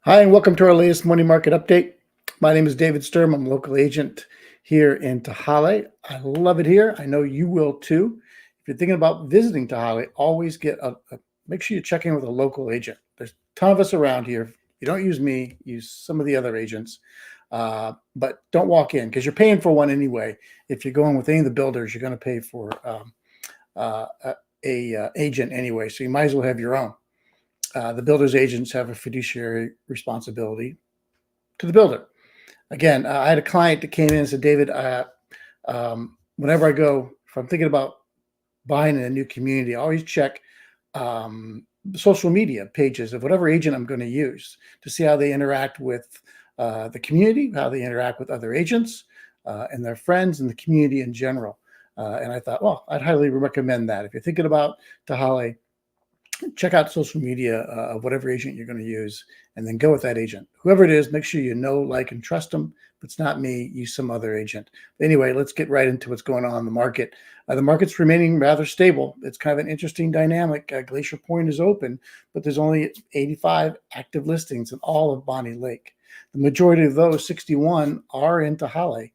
Hi, and welcome to our latest money market update. My name is David Sturm. I'm a local agent here in Tehaleh. I love it here. I know you will too. If you're thinking about visiting Tehaleh, always make sure you check in with a local agent. There's a ton of us around here. If you don't use me, use some of the other agents. But don't walk in because you're paying for one anyway. If you're going with any of the builders, you're going to pay for a agent anyway. So you might as well have your own. The builder's agents have a fiduciary responsibility to the builder. Again, I had a client that came in and said, David, whenever I go, if I'm thinking about buying in a new community, I always check social media pages of whatever agent I'm going to use to see how they interact with the community, how they interact with other agents and their friends and the community in general. And I thought, well, I'd highly recommend that. If you're thinking about Tehaleh, check out social media of whatever agent you're going to use and then go with that agent. Whoever it is, make sure you know, like, and trust them. If it's not me, use some other agent. But anyway, let's get right into what's going on in the market. The market's remaining rather stable. It's kind of an interesting dynamic. Glacier Point is open, but there's only 85 active listings in all of Bonney Lake. The majority of those, 61, are in Tehaleh.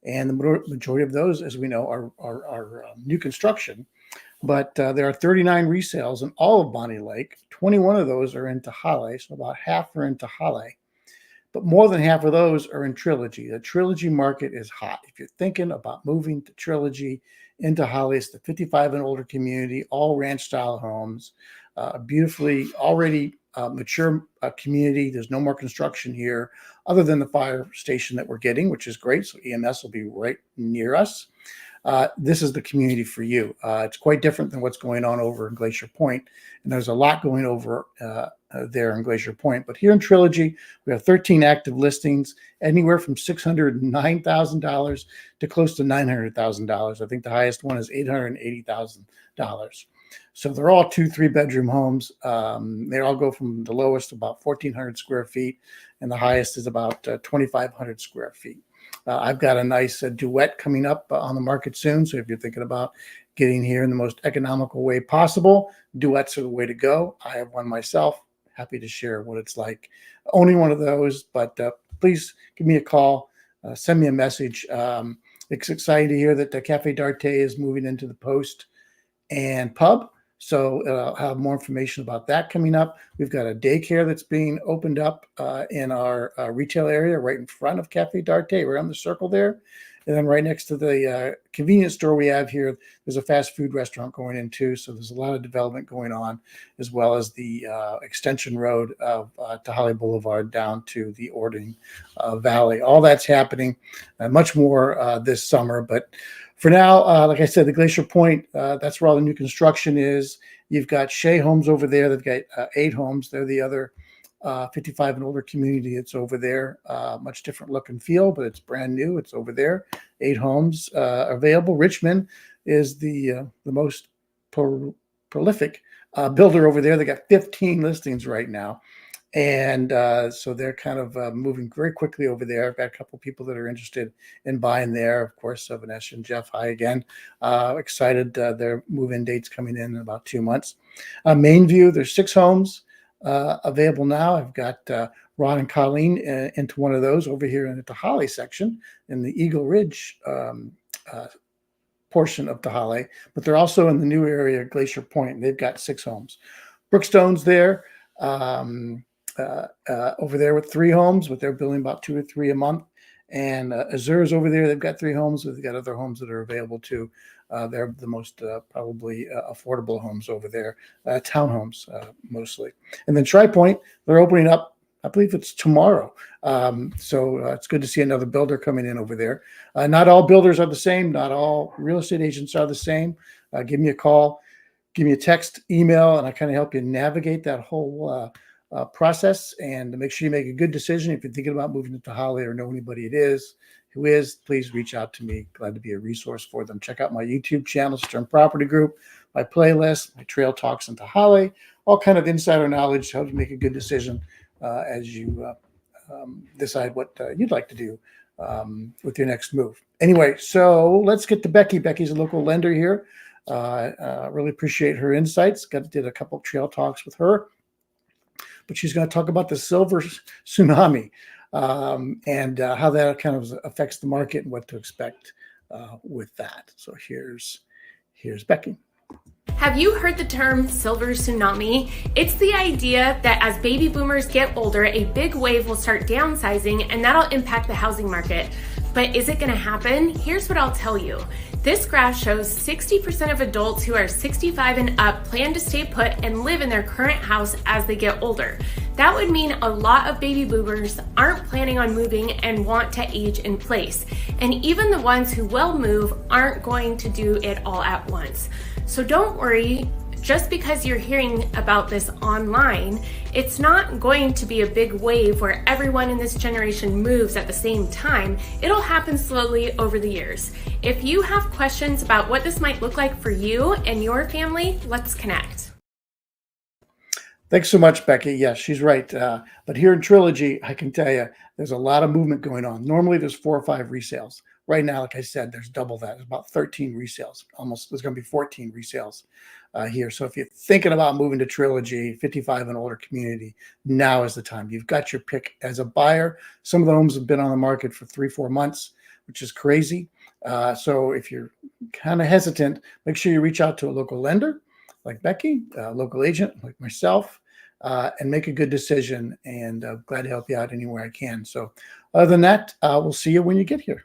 And the majority of those, as we know, are new construction. But there are 39 resales in all of Bonney Lake. 21 of those are in Tehaleh, so about half are in Tehaleh. But more than half of those are in Trilogy. The Trilogy market is hot. If you're thinking about moving to Trilogy in Tehaleh, it's the 55 and older community, all ranch-style homes, beautifully already mature community. There's no more construction here other than the fire station that we're getting, which is great. So EMS will be right near us. This is the community for you. It's quite different than what's going on over in Glacier Point, and there's a lot going over there in Glacier Point. But here in Trilogy, we have 13 active listings, anywhere from $609,000 to close to $900,000. I think the highest one is $880,000. So they're all 2-3 bedroom homes. They all go from the lowest about 1,400 square feet, and the highest is about 2,500 square feet. I've got a nice duet coming up on the market soon. So if you're thinking about getting here in the most economical way possible, duets are the way to go. I have one myself. Happy to share what it's like owning one of those. But please give me a call. Send me a message. It's exciting to hear that the Cafe d'Arte is moving into the Post and Pub. So I'll have more information about that coming up. We've got a daycare that's being opened up in our retail area right in front of Cafe d'Arte, right on the circle there. And then right next to the convenience store we have here, there's a fast food restaurant going in too. So there's a lot of development going on, as well as the extension road of Tehaleh Boulevard down to the Ording Valley. All that's happening, much more this summer. But for now, like I said, the Glacier Point, that's where all the new construction is. You've got Shea Homes over there. They've got 8 homes. They're the other 55 and older community that's over there. Much different look and feel, but it's brand new. It's over there. 8 homes available. Richmond is the most prolific builder over there. They got 15 listings right now. And so they're kind of moving very quickly over there. I've got a couple people that are interested in buying there. Of course, Vanessa and Jeff, hi again. Excited. Their move-in date's coming in about 2 months. Mainview, there's 6 homes available now. I've got Ron and Colleen into one of those over here in the Tehaleh section in the Eagle Ridge portion of Tehaleh, but they're also in the new area, Glacier Point. They've got 6 homes. Brookstone's there. Over there with 3 homes, but they're building about 2 or 3 a month. And Azur's over there. They've got 3 homes, but they've got other homes that are available too. They're the most probably affordable homes over there, townhomes mostly. And then Tri-Point, they're opening up, I believe it's tomorrow. So it's good to see another builder coming in over there. Not all builders are the same. Not all real estate agents are the same. Give me a call, give me a text, email, and I kind of help you navigate that whole process and to make sure you make a good decision. If you're thinking about moving to Tehaleh or know anybody who is, please reach out to me. Glad to be a resource for them. Check out my YouTube channel, Sturm Property Group, my playlist, my Trail Talks in Tehaleh, all kind of insider knowledge to help you make a good decision as you decide what you'd like to do with your next move. Anyway, so let's get to Becky. Becky's a local lender here. Really appreciate her insights. Did a couple trail talks with her. but she's going to talk about the silver tsunami and how that kind of affects the market and what to expect with that. So here's Becky. Have you heard the term silver tsunami? It's the idea that as baby boomers get older, a big wave will start downsizing and that'll impact the housing market. But is it going to happen? Here's what I'll tell you. This graph shows 60% of adults who are 65 and up plan to stay put and live in their current house as they get older. That would mean a lot of baby boomers aren't planning on moving and want to age in place. And even the ones who will move aren't going to do it all at once. So don't worry, just because you're hearing about this online, it's not going to be a big wave where everyone in this generation moves at the same time. It'll happen slowly over the years. If you have questions about what this might look like for you and your family, let's connect. Thanks so much, Becky. Yes, she's right. But here in Trilogy, I can tell you, there's a lot of movement going on. Normally, there's 4 or 5 resales. Right now, like I said, there's double that. There's about 13 resales. Almost, there's going to be 14 resales here. So if you're thinking about moving to Trilogy, 55 and older community, now is the time. You've got your pick as a buyer. Some of the homes have been on the market for 3-4 months, which is crazy. So if you're kind of hesitant, make sure you reach out to a local lender like Becky, a local agent like myself, and make a good decision. And glad to help you out anywhere I can. So other than that, we'll see you when you get here.